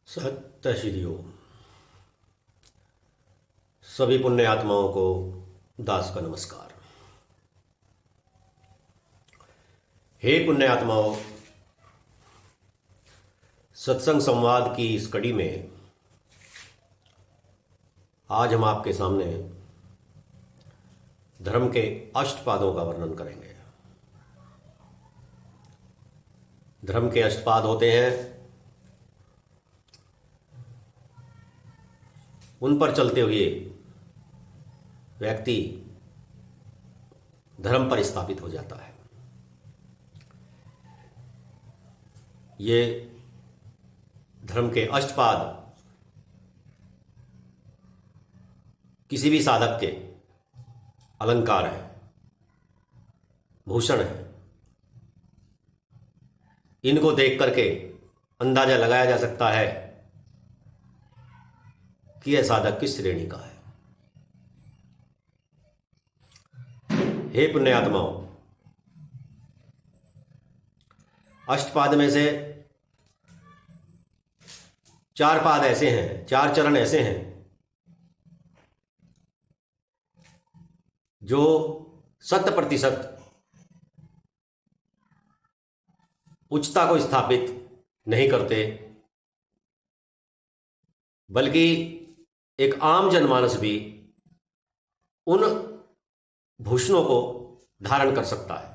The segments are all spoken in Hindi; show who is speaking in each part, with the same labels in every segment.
Speaker 1: सत्य श्री ओम। सभी पुण्य आत्माओं को दास का नमस्कार। हे पुण्य आत्माओं, सत्संग संवाद की इस कड़ी में आज हम आपके सामने धर्म के अष्टपादों का वर्णन करेंगे। धर्म के अष्टपाद होते हैं उन पर चलते हुए व्यक्ति धर्म पर स्थापित हो जाता है। ये धर्म के अष्टपाद किसी भी साधक के अलंकार है, भूषण है। इनको देख करके अंदाजा लगाया जा सकता है कि यह साधक किस श्रेणी का है। हे पुण्यात्माओं, अष्टपाद में से चार पाद ऐसे हैं, चार चरण ऐसे हैं जो 100% उच्चता को स्थापित नहीं करते, बल्कि एक आम जनमानस भी उन भूषणों को धारण कर सकता है।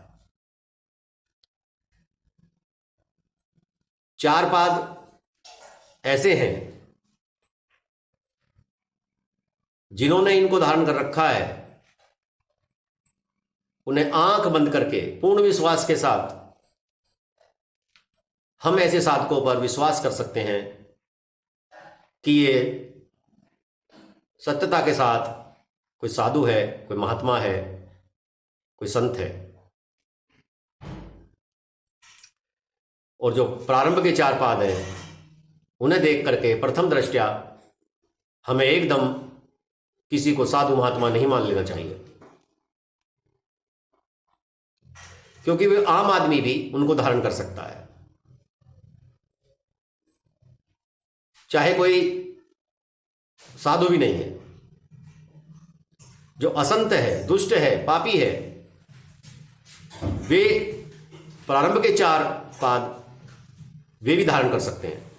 Speaker 1: चार पाद ऐसे हैं जिन्होंने इनको धारण कर रखा है, उन्हें आंख बंद करके पूर्ण विश्वास के साथ हम ऐसे साधकों पर विश्वास कर सकते हैं कि ये सत्यता के साथ कोई साधु है, कोई महात्मा है, कोई संत है। और जो प्रारंभ के चार पाद हैं उन्हें देख करके प्रथम दृष्टया हमें एकदम किसी को साधु महात्मा नहीं मान लेना चाहिए, क्योंकि वे आम आदमी भी उनको धारण कर सकता है। चाहे कोई साधु भी नहीं है, जो असंत है, दुष्ट है, पापी है, वे प्रारंभ के चार पाद वे भी धारण कर सकते हैं।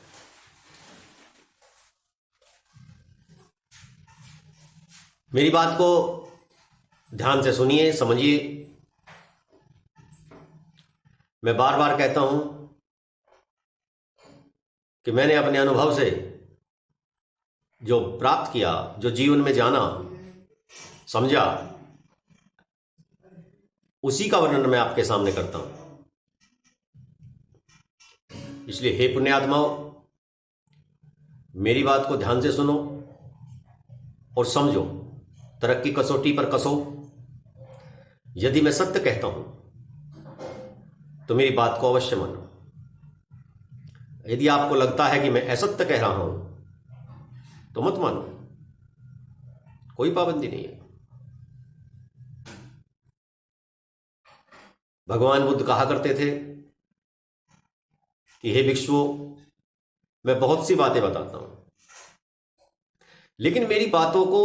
Speaker 1: मेरी बात को ध्यान से सुनिए, समझिए। मैं बार बार कहता हूं कि मैंने अपने अनुभव से जो प्राप्त किया, जो जीवन में जाना, समझा, उसी का वर्णन मैं आपके सामने करता हूं। इसलिए हे पुण्यात्माओं, मेरी बात को ध्यान से सुनो और समझो, तरक्की कसौटी पर कसो। यदि मैं सत्य कहता हूं तो मेरी बात को अवश्य मानो। यदि आपको लगता है कि मैं असत्य कह रहा हूं तो मत मानो, कोई पाबंदी नहीं है। भगवान बुद्ध कहा करते थे कि हे भिक्षुओं, मैं बहुत सी बातें बताता हूं, लेकिन मेरी बातों को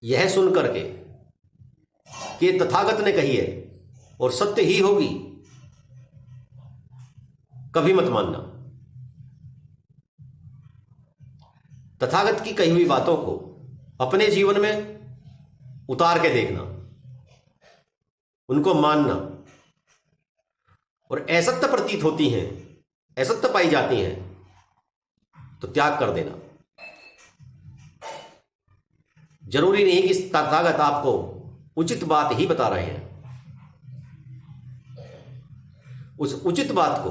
Speaker 1: यह सुन करके कि तथागत ने कही है और सत्य ही होगी, कभी मत मानना। तथागत की कही हुई बातों को अपने जीवन में उतार के देखना, उनको मानना, और असत्य प्रतीत होती हैं, असत्य पाई जाती हैं तो त्याग कर देना। जरूरी नहीं कि तथागत आपको उचित बात ही बता रहे हैं। उस उचित बात को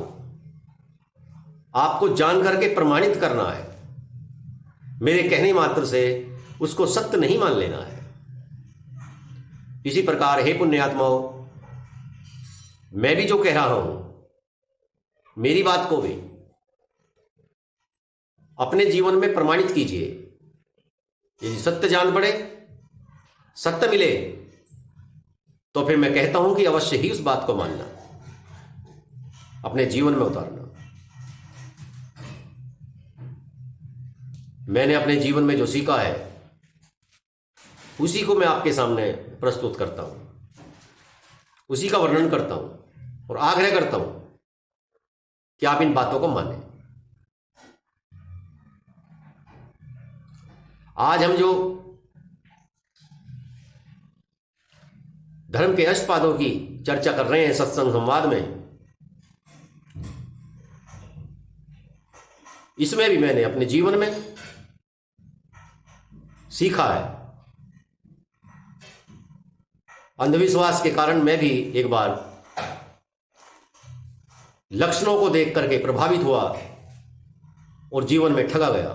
Speaker 1: आपको जान करके प्रमाणित करना है। मेरे कहने मात्र से उसको सत्य नहीं मान लेना है। इसी प्रकार हे पुण्यात्माओं, मैं भी जो कह रहा हूं, मेरी बात को भी अपने जीवन में प्रमाणित कीजिए। यदि सत्य जान पड़े, सत्य मिले, तो फिर मैं कहता हूं कि अवश्य ही उस बात को मानना, अपने जीवन में उतारना। मैंने अपने जीवन में जो सीखा है उसी को मैं आपके सामने प्रस्तुत करता हूं, उसी का वर्णन करता हूं और आग्रह करता हूं कि आप इन बातों को मानें। आज हम जो धर्म के अष्टपादों की चर्चा कर रहे हैं सत्संग संवाद में, इसमें भी मैंने अपने जीवन में सीखा है। अंधविश्वास के कारण मैं भी एक बार लक्षणों को देख करके प्रभावित हुआ और जीवन में ठगा गया।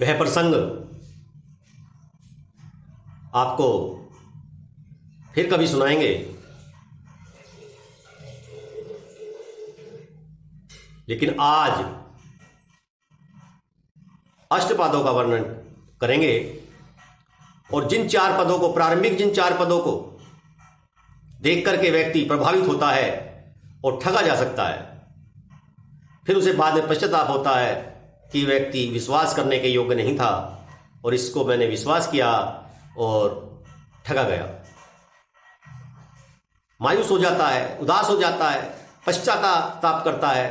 Speaker 1: वह प्रसंग आपको फिर कभी सुनाएंगे, लेकिन आज अष्टपादों का वर्णन करेंगे और जिन चार पदों को, प्रारंभिक जिन चार पदों को देख करके व्यक्ति प्रभावित होता है और ठगा जा सकता है, फिर उसे बाद में पश्चाताप होता है कि व्यक्ति विश्वास करने के योग्य नहीं था और इसको मैंने विश्वास किया और ठगा गया। मायूस हो जाता है, उदास हो जाता है, पश्चाताप करता है,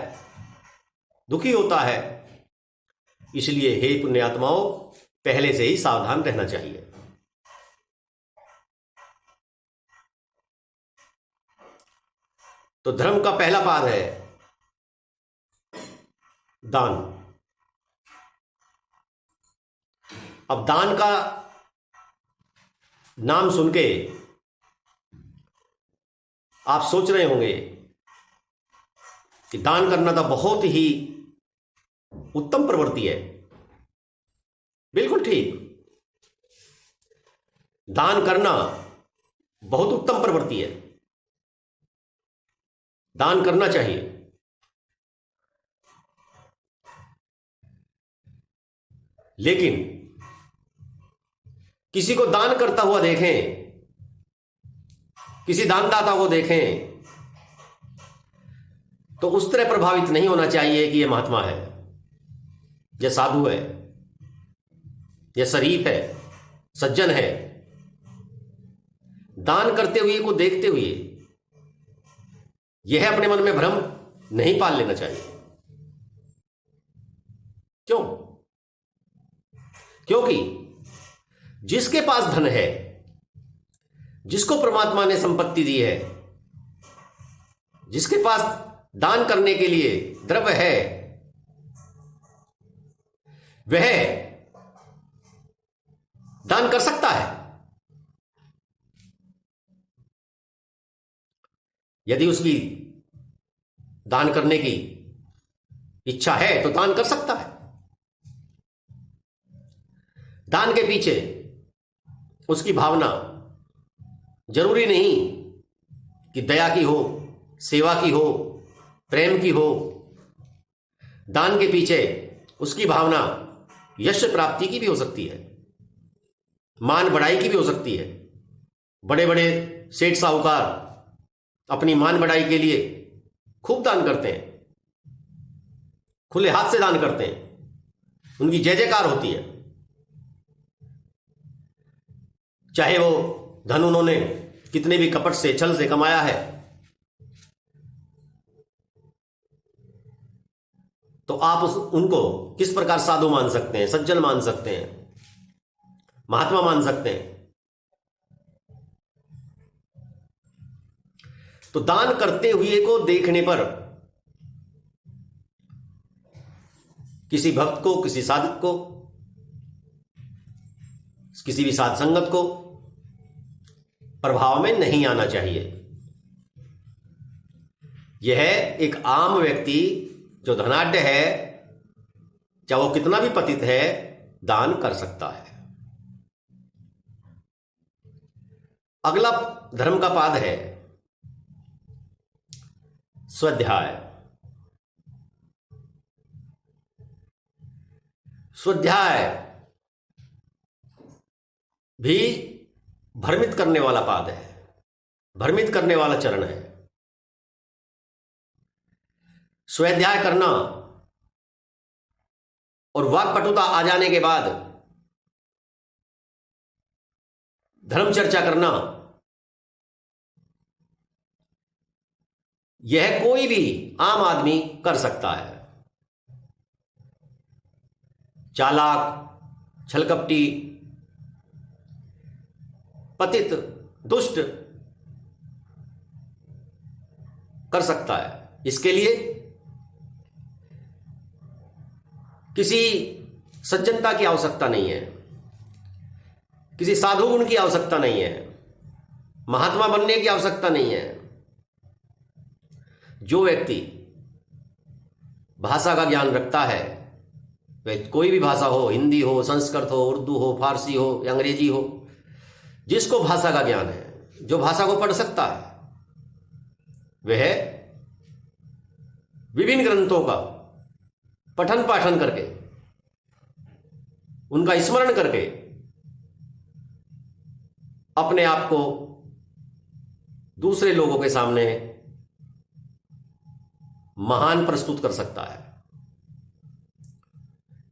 Speaker 1: दुखी होता है। इसलिए हे पुण्यात्माओं, पहले से ही सावधान रहना चाहिए। तो धर्म का पहला पाद है दान। अब दान का नाम सुन के आप सोच रहे होंगे कि दान करना तो बहुत ही उत्तम प्रवृत्ति है। बिल्कुल ठीक, दान करना बहुत उत्तम प्रवृत्ति है, दान करना चाहिए। लेकिन किसी को दान करता हुआ देखें, किसी दानदाता को देखें, तो उस तरह प्रभावित नहीं होना चाहिए कि यह महात्मा है, यह साधु है, यह शरीफ है, सज्जन है। दान करते हुए को देखते हुए यह अपने मन में भ्रम नहीं पाल लेना चाहिए। क्यों? क्योंकि जिसके पास धन है, जिसको परमात्मा ने संपत्ति दी है, जिसके पास दान करने के लिए द्रव्य है, वह दान कर सकता है। यदि उसकी दान करने की इच्छा है तो दान कर सकता है। दान के पीछे उसकी भावना जरूरी नहीं कि दया की हो, सेवा की हो, प्रेम की हो। दान के पीछे उसकी भावना यश प्राप्ति की भी हो सकती है, मान बढ़ाई की भी हो सकती है। बड़े बड़े सेठ साहूकार अपनी मान बढ़ाई के लिए खूब दान करते हैं, खुले हाथ से दान करते हैं, उनकी जय जयकार होती है। चाहे वो धन उन्होंने कितने भी कपट से, छल से कमाया है, तो आप उनको किस प्रकार साधु मान सकते हैं, सज्जन मान सकते हैं, महात्मा मान सकते हैं। तो दान करते हुए को देखने पर किसी भक्त को, किसी साधक को, किसी भी साध संगत को प्रभाव में नहीं आना चाहिए। यह एक आम व्यक्ति जो धनाढ्य है, चाहे वो कितना भी पतित है, दान कर सकता है। अगला धर्म का पाद है स्वाध्याय। स्वाध्याय भी भ्रमित करने वाला पाद है, भ्रमित करने वाला चरण है। स्वाध्याय करना और वाक्पटुता आ जाने के बाद धर्म चर्चा करना, यह कोई भी आम आदमी कर सकता है। चालाक, छलकपटी, पतित, दुष्ट कर सकता है। इसके लिए किसी सज्जनता की आवश्यकता नहीं है, किसी साधु गुण की आवश्यकता नहीं है, महात्मा बनने की आवश्यकता नहीं है। जो व्यक्ति भाषा का ज्ञान रखता है, वह कोई भी भाषा हो, हिंदी हो, संस्कृत हो, उर्दू हो, फारसी हो या अंग्रेजी हो, जिसको भाषा का ज्ञान है, जो भाषा को पढ़ सकता है, वह विभिन्न ग्रंथों का पठन पाठन करके, उनका स्मरण करके अपने आप को दूसरे लोगों के सामने महान प्रस्तुत कर सकता है।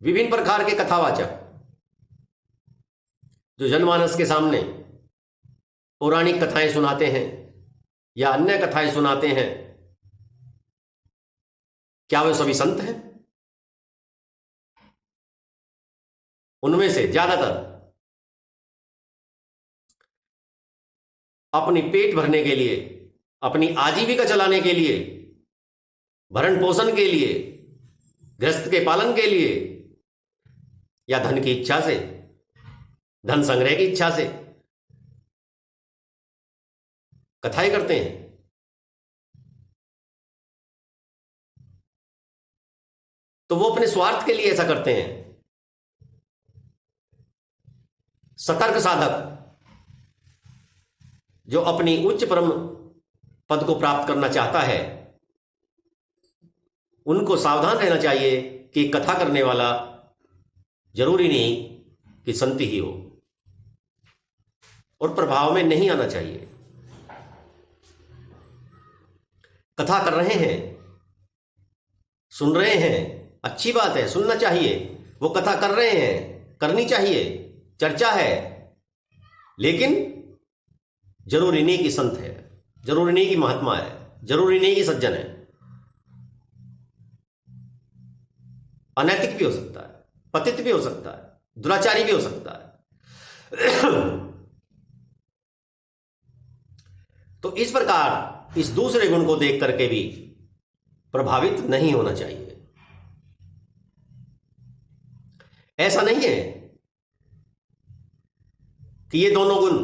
Speaker 1: विभिन्न प्रकार के कथावाचक जो जनमानस के सामने पौराणिक कथाएं सुनाते हैं या अन्य कथाएं सुनाते हैं, क्या वे सभी संत हैं? उनमें से ज्यादातर अपनी पेट भरने के लिए, अपनी आजीविका चलाने के लिए, भरण पोषण के लिए, गृहस्थ के पालन के लिए या धन की इच्छा से, धन संग्रह की इच्छा से कथाएं करते हैं। तो वो अपने स्वार्थ के लिए ऐसा करते हैं। सतर्क साधक जो अपनी उच्च परम पद को प्राप्त करना चाहता है, उनको सावधान रहना चाहिए कि कथा करने वाला जरूरी नहीं कि संत ही हो, और प्रभाव में नहीं आना चाहिए। कथा कर रहे हैं, सुन रहे हैं, अच्छी बात है, सुनना चाहिए। वो कथा कर रहे हैं, करनी चाहिए, चर्चा है, लेकिन जरूरी नहीं कि संत है, जरूरी नहीं कि महात्मा है, जरूरी नहीं कि सज्जन है। अनैतिक भी हो सकता है, पतित भी हो सकता है, दुराचारी भी हो सकता है। तो इस प्रकार इस दूसरे गुण को देख करके भी प्रभावित नहीं होना चाहिए। ऐसा नहीं है कि ये दोनों गुण,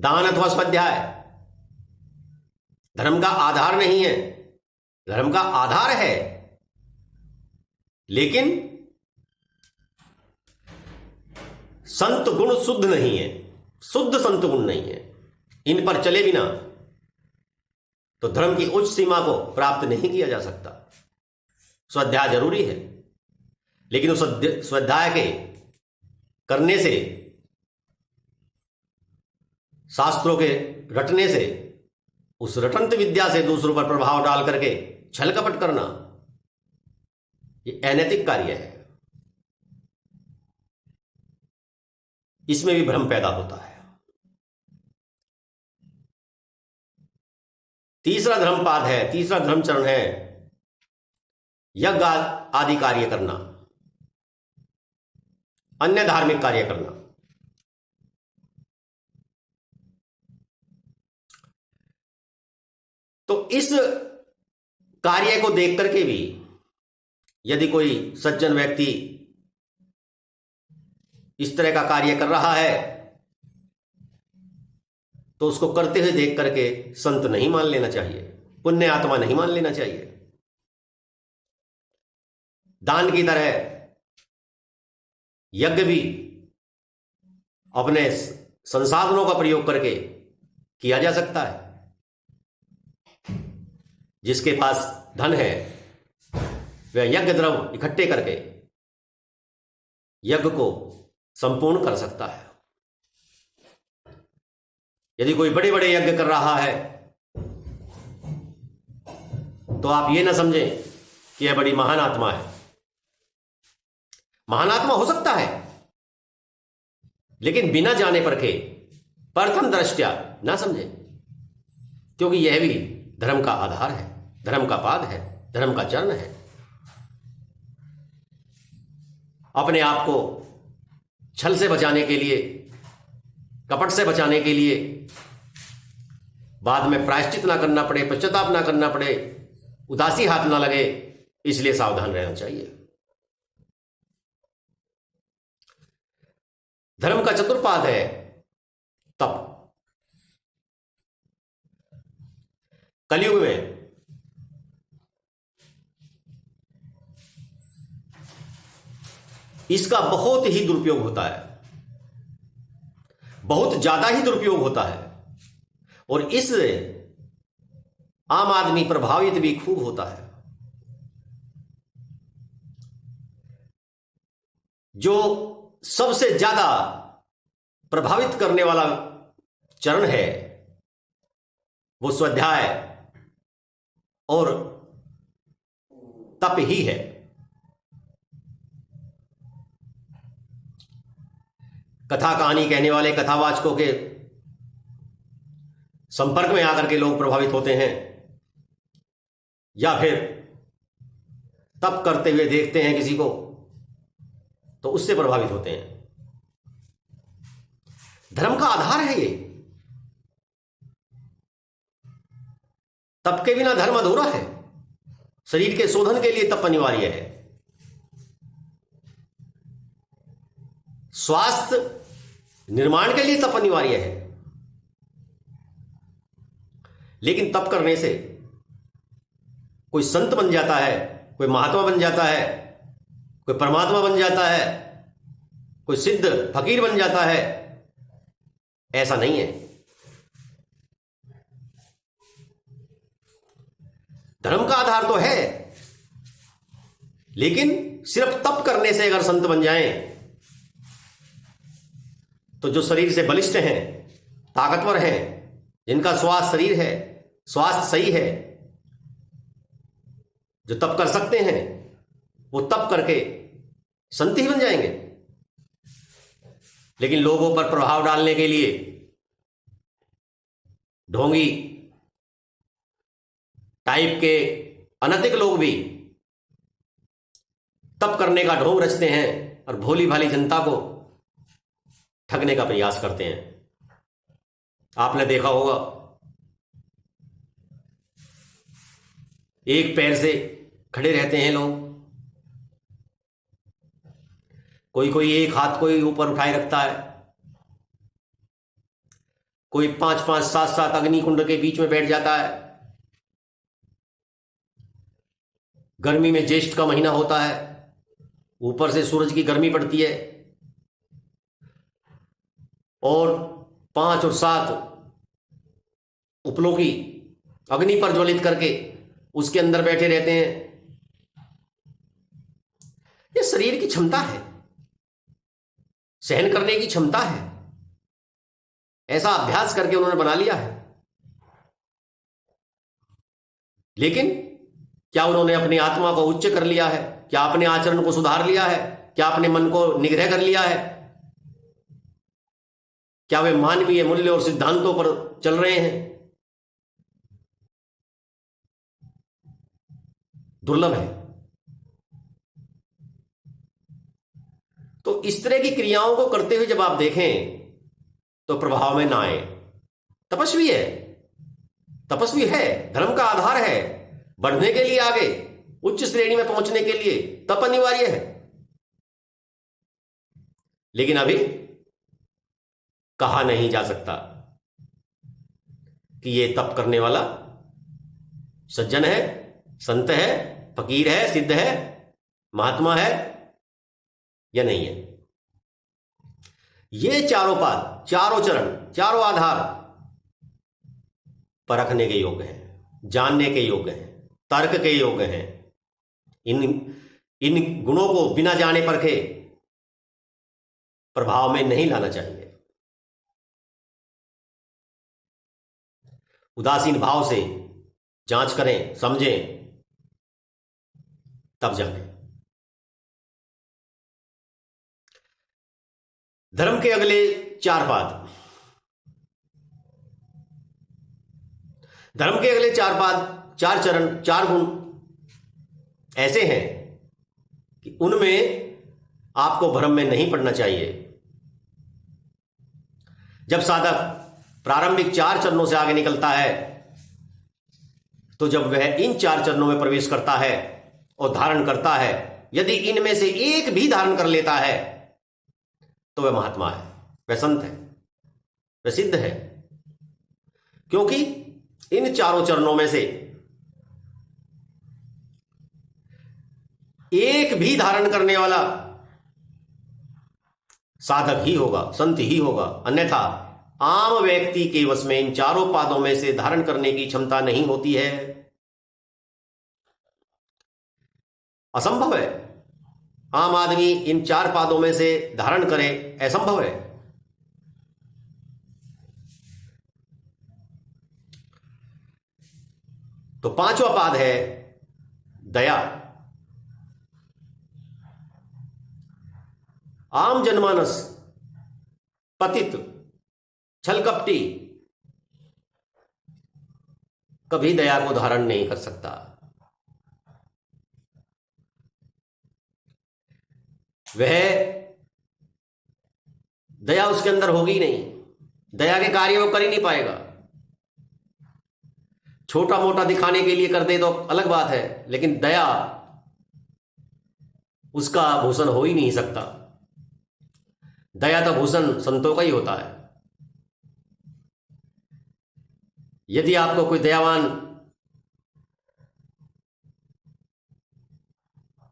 Speaker 1: दान अथवा स्वाध्याय, धर्म का आधार नहीं है। धर्म का आधार है, लेकिन संत गुण शुद्ध नहीं है, शुद्ध संत गुण नहीं है। इन पर चले बिना तो धर्म की उच्च सीमा को प्राप्त नहीं किया जा सकता। स्वाध्याय जरूरी है, लेकिन उस स्वाध्याय के करने से, शास्त्रों के रटने से, उस रटंत विद्या से दूसरों पर प्रभाव डाल करके छल कपट करना, ये अनैतिक कार्य है। इसमें भी भ्रम पैदा होता है। तीसरा धर्मपाद है, तीसरा धर्मचरण है यज्ञ आदि कार्य करना, अन्य धार्मिक कार्य करना। तो इस कार्य को देख करके भी यदि कोई सज्जन व्यक्ति इस तरह का कार्य कर रहा है, तो उसको करते हुए देख करके संत नहीं मान लेना चाहिए, पुण्य आत्मा नहीं मान लेना चाहिए। दान की तरह यज्ञ भी अपने संसाधनों का प्रयोग करके किया जा सकता है। जिसके पास धन है वह यज्ञ द्रव्य इकट्ठे करके यज्ञ को संपूर्ण कर सकता है। यदि कोई बड़े बड़े यज्ञ कर रहा है तो आप ये ना समझें कि यह बड़ी महान आत्मा है। महानात्मा हो सकता है, लेकिन बिना जाने परखे, प्रथम दृष्टया ना समझे, क्योंकि यह भी धर्म का आधार है, धर्म का पाद है, धर्म का चरण है। अपने आप को छल से बचाने के लिए, कपट से बचाने के लिए, बाद में प्रायश्चित ना करना पड़े, पश्चाताप ना करना पड़े, उदासी हाथ ना लगे, इसलिए सावधान रहना चाहिए। धर्म का चतुर्पाद है तप। कलयुग में इसका बहुत ही दुरुपयोग होता है, बहुत ज्यादा ही दुरुपयोग होता है, और इससे आम आदमी प्रभावित भी खूब होता है। जो सबसे ज्यादा प्रभावित करने वाला चरण है वो स्वाध्याय और तप ही है। कथा कहानी कहने वाले कथावाचकों के संपर्क में आकर के लोग प्रभावित होते हैं, या फिर तप करते हुए देखते हैं किसी को तो उससे प्रभावित होते हैं। धर्म का आधार है ये। तप के बिना धर्म अधूरा है। शरीर के शोधन के लिए तप अनिवार्य है। स्वास्थ्य निर्माण के लिए तप अनिवार्य है। लेकिन तप करने से कोई संत बन जाता है, कोई महात्मा बन जाता है, कोई परमात्मा बन जाता है, कोई सिद्ध फकीर बन जाता है, ऐसा नहीं है। धर्म का आधार तो है, लेकिन सिर्फ तप करने से अगर संत बन जाएं तो जो शरीर से बलिष्ठ हैं, ताकतवर हैं, जिनका स्वास्थ्य शरीर है, स्वास्थ्य सही है, जो तप कर सकते हैं, वो तप करके संत ही बन जाएंगे। लेकिन लोगों पर प्रभाव डालने के लिए ढोंगी टाइप के अनैतिक लोग भी तप करने का ढोंग रचते हैं और भोली भाली जनता को ठगने का प्रयास करते हैं। आपने देखा होगा, एक पैर से खड़े रहते हैं लोग, कोई कोई एक हाथ कोई ऊपर उठाए रखता है, कोई 5-5 7-7 अग्निकुंड के बीच में बैठ जाता है। गर्मी में ज्येष्ठ का महीना होता है, ऊपर से सूरज की गर्मी पड़ती है, और 5 और 7 उपलों की अग्नि पर ज्वलित करके उसके अंदर बैठे रहते हैं। ये शरीर की क्षमता है, सहन करने की क्षमता है, ऐसा अभ्यास करके उन्होंने बना लिया है। लेकिन क्या उन्होंने अपनी आत्मा को उच्च कर लिया है? क्या अपने आचरण को सुधार लिया है? क्या अपने मन को निग्रह कर लिया है? क्या वे मानवीय मूल्य और सिद्धांतों पर चल रहे हैं? दुर्लभ है। तो इस तरह की क्रियाओं को करते हुए जब आप देखें तो प्रभाव में ना आए। तपस्वी है, तपस्वी है, धर्म का आधार है, बढ़ने के लिए, आगे उच्च श्रेणी में पहुंचने के लिए तप अनिवार्य है। लेकिन अभी कहा नहीं जा सकता कि ये तप करने वाला सज्जन है, संत है, फकीर है, सिद्ध है, महात्मा है या नहीं है। ये चारों पाद, चारों चरण, चारों आधार परखने के योग्य हैं, जानने के योग्य हैं, तर्क के योग्य हैं। इन गुणों को बिना जाने परखे प्रभाव में नहीं लाना चाहिए। उदासीन भाव से जांच करें, समझें, तब जानें। धर्म के अगले 4 पाद। धर्म के अगले 4 पाद, 4 चरण, 4 गुण ऐसे हैं कि उनमें आपको भ्रम में नहीं पड़ना चाहिए। जब साधक प्रारंभिक 4 चरणों से आगे निकलता है, तो जब वह इन 4 चरणों में प्रवेश करता है और धारण करता है, यदि इनमें से एक भी धारण कर लेता है तो वह महात्मा है, वह संत है, वह सिद्ध है। क्योंकि इन 4 चरणों में से एक भी धारण करने वाला साधक ही होगा, संत ही होगा। अन्यथा आम व्यक्ति के वश में इन 4 पादों में से धारण करने की क्षमता नहीं होती है, असंभव है। आम आदमी इन 4 पादों में से धारण करे, असंभव है। तो 5वां पाद है दया। आम जनमानस पतित छलकपटी कभी दया को धारण नहीं कर सकता। वह दया उसके अंदर होगी नहीं, दया के कार्य वो कर ही नहीं पाएगा। छोटा मोटा दिखाने के लिए कर दे तो अलग बात है, लेकिन दया उसका भूषण हो ही नहीं सकता। दया तो भूषण संतों का ही होता है। यदि आपको कोई दयावान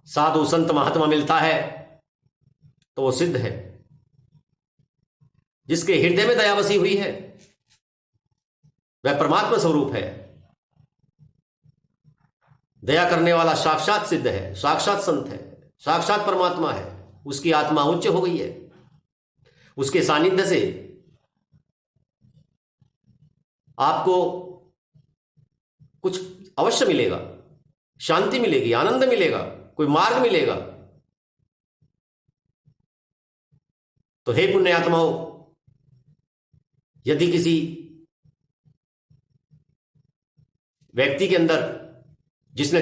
Speaker 1: साधु संत महात्मा मिलता है तो वो सिद्ध है, जिसके हृदय में दया बसी हुई है, वह परमात्मा स्वरूप है। दया करने वाला साक्षात सिद्ध है, साक्षात संत है, साक्षात परमात्मा है। उसकी आत्मा उच्च हो गई है। उसके सानिध्य से आपको कुछ अवश्य मिलेगा, शांति मिलेगी, आनंद मिलेगा, कोई मार्ग मिलेगा। तो हे पुण्य आत्माओं, यदि किसी व्यक्ति के अंदर जिसने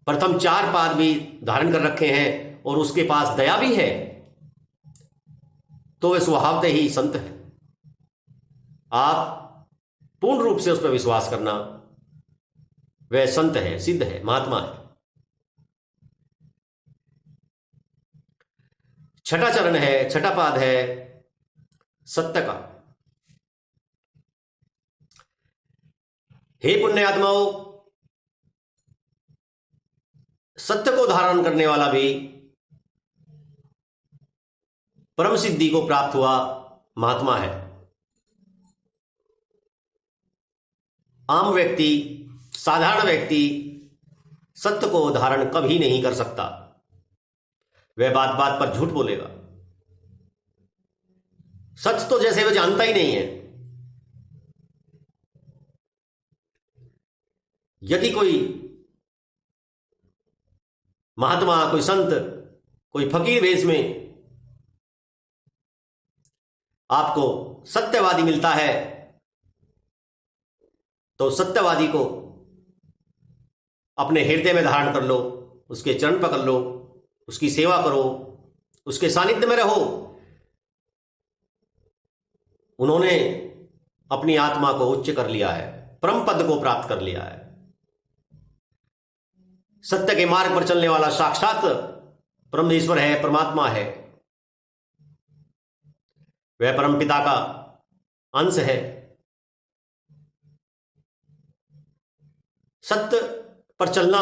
Speaker 1: प्रथम 4 पाद भी धारण कर रखे हैं और उसके पास दया भी है, तो वह स्वभावतः ही संत है। आप पूर्ण रूप से उस पर विश्वास करना, वह संत है, सिद्ध है, महात्मा है। 6ठा चरण है, 6ठा पाद है सत्य का। हे पुण्य आत्माओं, सत्य को धारण करने वाला भी परम सिद्धि को प्राप्त हुआ महात्मा है। आम व्यक्ति, साधारण व्यक्ति सत्य को धारण कभी नहीं कर सकता। वह बात बात पर झूठ बोलेगा। सच तो जैसे वह जानता ही नहीं है। यदि कोई महात्मा, कोई संत, कोई फकीर वेश में आपको सत्यवादी मिलता है, तो सत्यवादी को अपने हृदय में धारण कर लो, उसके चरण पकड़ लो, उसकी सेवा करो, उसके सानिध्य में रहो। उन्होंने अपनी आत्मा को उच्च कर लिया है, परम पद को प्राप्त कर लिया है। सत्य के मार्ग पर चलने वाला साक्षात परमेश्वर है, परमात्मा है। वह परम पिता का अंश है। सत्य पर चलना,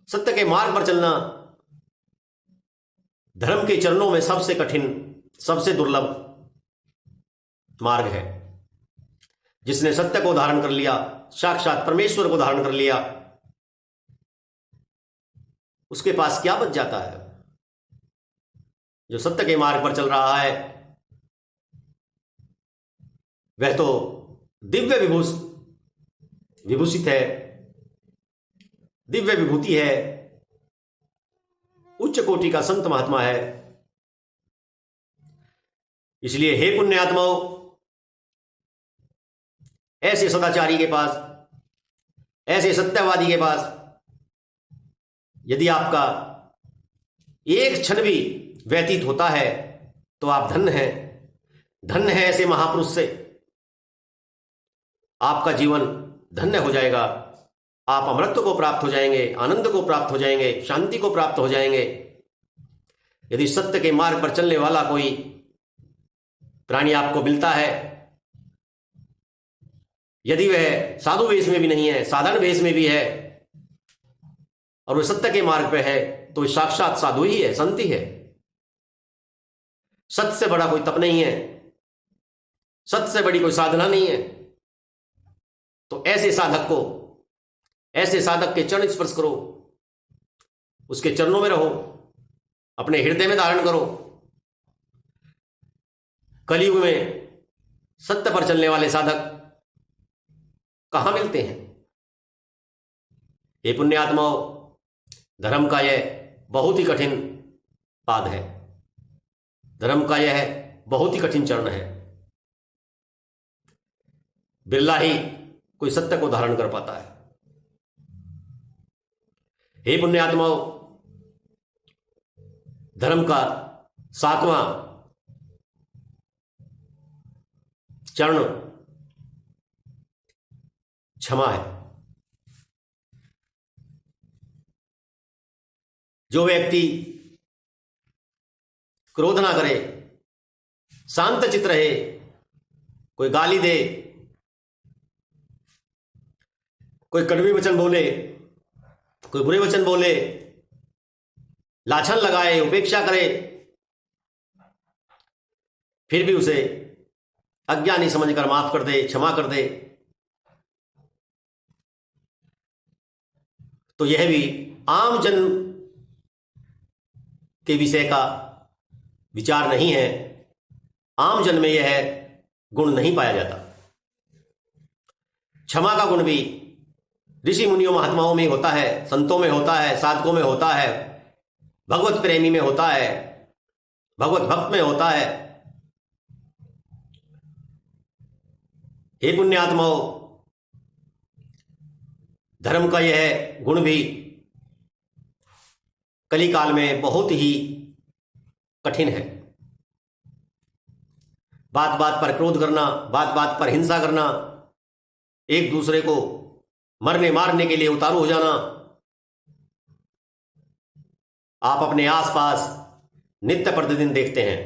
Speaker 1: सत्य के मार्ग पर चलना धर्म के चरणों में सबसे कठिन, सबसे दुर्लभ मार्ग है। जिसने सत्य को धारण कर लिया, साक्षात परमेश्वर को धारण कर लिया, उसके पास क्या बच जाता है? जो सत्य के मार्ग पर चल रहा है वह तो दिव्य विभूषित है, दिव्य विभूति है, उच्च कोटि का संत महात्मा है। इसलिए हे पुण्यात्माओं, ऐसे सदाचारी के पास, ऐसे सत्यवादी के पास यदि आपका एक क्षण भी व्यतीत होता है तो आप धन्य हैं। धन्य है ऐसे महापुरुष से। आपका जीवन धन्य हो जाएगा। आप अमरत्व को प्राप्त हो जाएंगे, आनंद को प्राप्त हो जाएंगे, शांति को प्राप्त हो जाएंगे। यदि सत्य के मार्ग पर चलने वाला कोई प्राणी आपको मिलता है, यदि वह साधु वेश में भी नहीं है, साधारण वेश में भी है, और वह सत्य के मार्ग पे है, तो साक्षात साधु ही है, संत ही है। सत्य से बड़ा कोई तप नहीं है, सत्य से बड़ी कोई साधना नहीं है। तो ऐसे साधक को, ऐसे साधक के चरण स्पर्श करो, उसके चरणों में रहो, अपने हृदय में धारण करो। कलयुग में सत्य पर चलने वाले साधक कहां मिलते हैं? हे पुण्यात्माओं, धर्म का यह बहुत ही कठिन पाद है, धर्म का यह बहुत ही कठिन चरण है। बिरला ही कोई सत्य को धारण कर पाता है। हे पुण्यात्माओं, धर्म का 7वां चरण क्षमा है। जो व्यक्ति क्रोध ना करे, शांत चित्त रहे, कोई गाली दे, कोई कड़वे वचन बोले, कोई बुरे वचन बोले, लाछन लगाए, उपेक्षा करे, फिर भी उसे अज्ञानी समझकर माफ कर दे, क्षमा कर दे, तो यह भी आम जन के विषय का विचार नहीं है। आम जन में यह गुण नहीं पाया जाता। क्षमा का गुण भी ऋषि मुनियों महात्माओं में होता है, संतों में होता है, साधकों में होता है, भगवत प्रेमी में होता है, भगवत भक्त में होता है। हे पुण्यात्माओं, धर्म का यह गुण भी कलिकाल में बहुत ही कठिन है। बात बात पर क्रोध करना, बात बात पर हिंसा करना, एक दूसरे को मरने मारने के लिए उतारू हो जाना, आप अपने आसपास नित्य प्रतिदिन देखते हैं।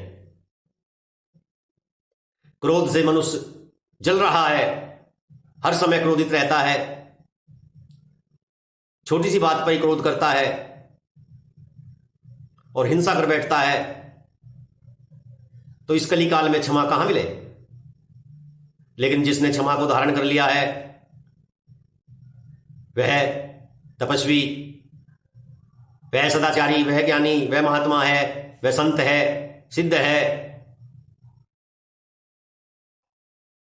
Speaker 1: क्रोध से मनुष्य जल रहा है, हर समय क्रोधित रहता है, छोटी सी बात पर ही क्रोध करता है और हिंसा कर बैठता है। तो इस कलिकाल में क्षमा कहां मिले? लेकिन जिसने क्षमा को धारण कर लिया है वह तपस्वी, वह सदाचारी, वह ज्ञानी, वह महात्मा है, वह संत है, सिद्ध है।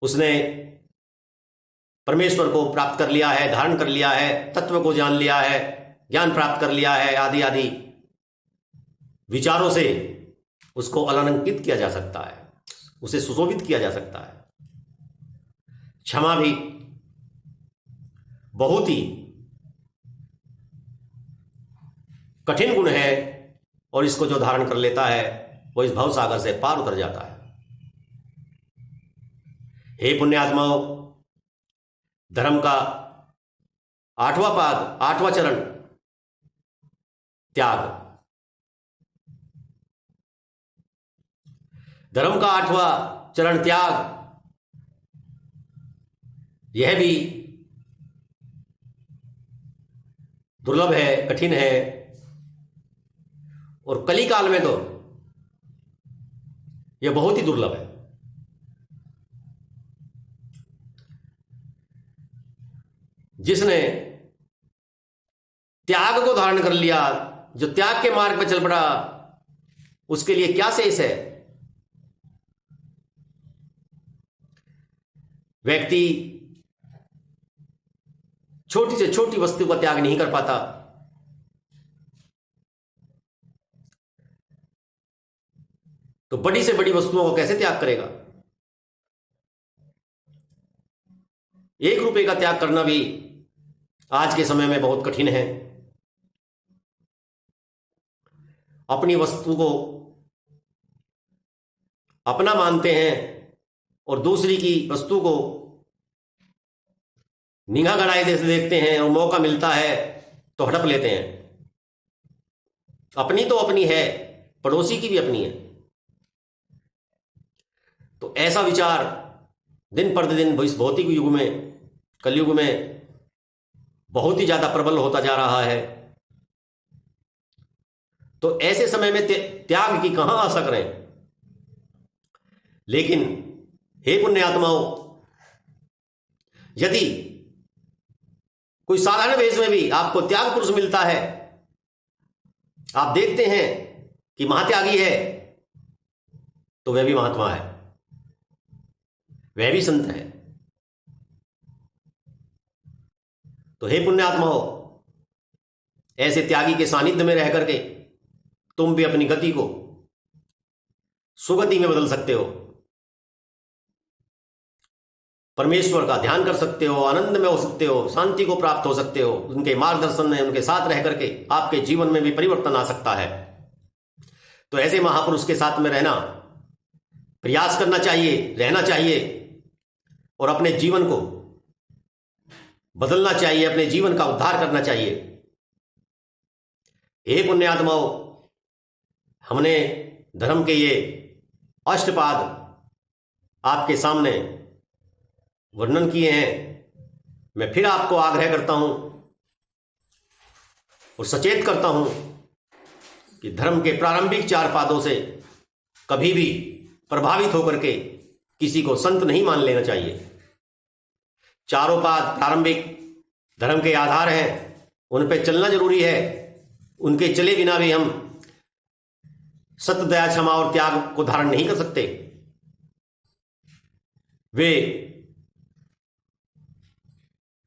Speaker 1: उसने परमेश्वर को प्राप्त कर लिया है, धारण कर लिया है, तत्व को जान लिया है, ज्ञान प्राप्त कर लिया है, आदि आदि विचारों से उसको अलंकृत किया जा सकता है, उसे सुशोभित किया जा सकता है। क्षमा भी बहुत ही कठिन गुण है और इसको जो धारण कर लेता है वो इस भव सागर से पार उतर जाता है। हे पुण्यात्माओं, धर्म का 8वां पाद, 8वां चरण त्याग। धर्म का 8वां चरण त्याग, यह भी दुर्लभ है, कठिन है, और कलिकाल में तो यह बहुत ही दुर्लभ है। जिसने त्याग को धारण कर लिया, जो त्याग के मार्ग पर चल पड़ा, उसके लिए क्या शेष है? व्यक्ति छोटी से छोटी वस्तु का त्याग नहीं कर पाता, तो बड़ी से बड़ी वस्तुओं को कैसे त्याग करेगा? 1 रुपए का त्याग करना भी आज के समय में बहुत कठिन है। अपनी वस्तु को अपना मानते हैं और दूसरी की वस्तु को निगाह गड़ाए जैसे देखते हैं, और मौका मिलता है तो हड़प लेते हैं। अपनी तो अपनी है, पड़ोसी की भी अपनी है। तो ऐसा विचार दिन प्रतिदिन इस भौतिक युग में, कलयुग में बहुत ही ज्यादा प्रबल होता जा रहा है। तो ऐसे समय में त्याग की कहां आशा करें? लेकिन हे पुण्यात्माओं, यदि कोई साधारण वेश में भी आपको त्याग पुरुष मिलता है, आप देखते हैं कि महात्यागी है, तो वह भी महात्मा है, वह भी संत है। तो हे पुण्यात्माओं, ऐसे त्यागी के सानिध्य में रह करके तुम भी अपनी गति को सुगति में बदल सकते हो, परमेश्वर का ध्यान कर सकते हो, आनंद में हो सकते हो, शांति को प्राप्त हो सकते हो। उनके मार्गदर्शन में, उनके साथ रह करके आपके जीवन में भी परिवर्तन आ सकता है। तो ऐसे महापुरुष के साथ में रहना, प्रयास करना चाहिए, रहना चाहिए और अपने जीवन को बदलना चाहिए, अपने जीवन का उद्धार करना चाहिए। हे पुण्यात्माओं, हमने धर्म के ये अष्टपाद आपके सामने वर्णन किए हैं। मैं फिर आपको आग्रह करता हूं और सचेत करता हूं कि धर्म के प्रारंभिक 4 पादों से कभी भी प्रभावित होकर के किसी को संत नहीं मान लेना चाहिए। चारों पाद प्रारंभिक धर्म के आधार हैं, उन पे चलना जरूरी है। उनके चले बिना भी हम सत्य, दया, क्षमा और त्याग को धारण नहीं कर सकते। वे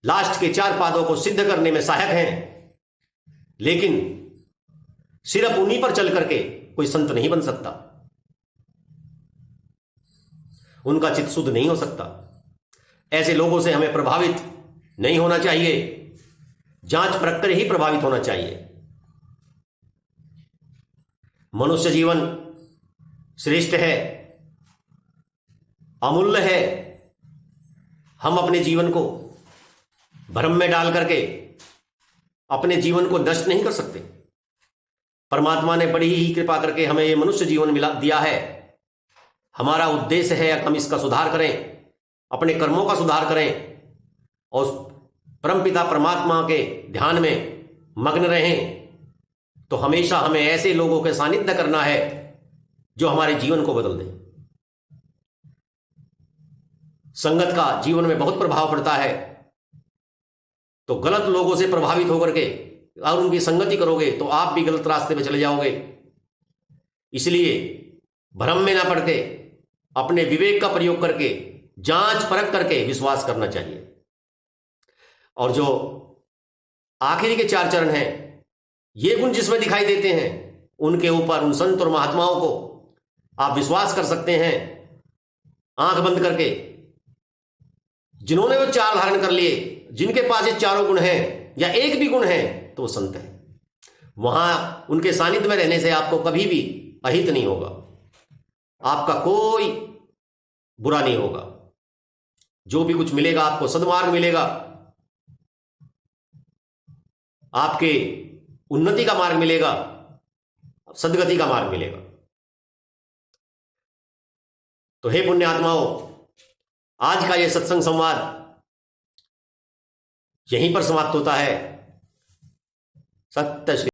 Speaker 1: लास्ट के 4 पादों को सिद्ध करने में सहायक हैं, लेकिन सिर्फ उन्हीं पर चल करके कोई संत नहीं बन सकता, उनका चित्त शुद्ध नहीं हो सकता। ऐसे लोगों से हमें प्रभावित नहीं होना चाहिए, जांच परख कर ही प्रभावित होना चाहिए। मनुष्य जीवन श्रेष्ठ है, अमूल्य है। हम अपने जीवन को भ्रम में डाल करके अपने जीवन को नष्ट नहीं कर सकते। परमात्मा ने बड़ी ही कृपा करके हमें ये मनुष्य जीवन मिला दिया है। हमारा उद्देश्य है हम इसका सुधार करें, अपने कर्मों का सुधार करें और परमपिता परमात्मा के ध्यान में मग्न रहें। तो हमेशा हमें ऐसे लोगों के सानिध्य करना है जो हमारे जीवन को बदल दें। संगत का जीवन में बहुत प्रभाव पड़ता है। तो गलत लोगों से प्रभावित होकर के और उनकी संगति करोगे तो आप भी गलत रास्ते पे चले जाओगे। इसलिए भ्रम में ना पड़ के अपने विवेक का प्रयोग करके, जांच परख करके विश्वास करना चाहिए। और जो आखिरी के 4 चरण हैं, ये गुण जिसमें दिखाई देते हैं, उनके ऊपर, उन संत और महात्माओं को आप विश्वास कर सकते हैं आंख बंद करके। जिन्होंने वो 4 धारण कर लिए, जिनके पास ये चारों गुण हैं या एक भी गुण है, तो वो संत है। वहां उनके सानिध्य में रहने से आपको कभी भी अहित नहीं होगा, आपका कोई बुरा नहीं होगा। जो भी कुछ मिलेगा आपको सद्मार्ग मिलेगा, आपके उन्नति का मार्ग मिलेगा, सदगति का मार्ग मिलेगा। तो हे पुण्यात्माओं, आज का यह सत्संग संवाद यहीं पर समाप्त होता है। सत्य श्री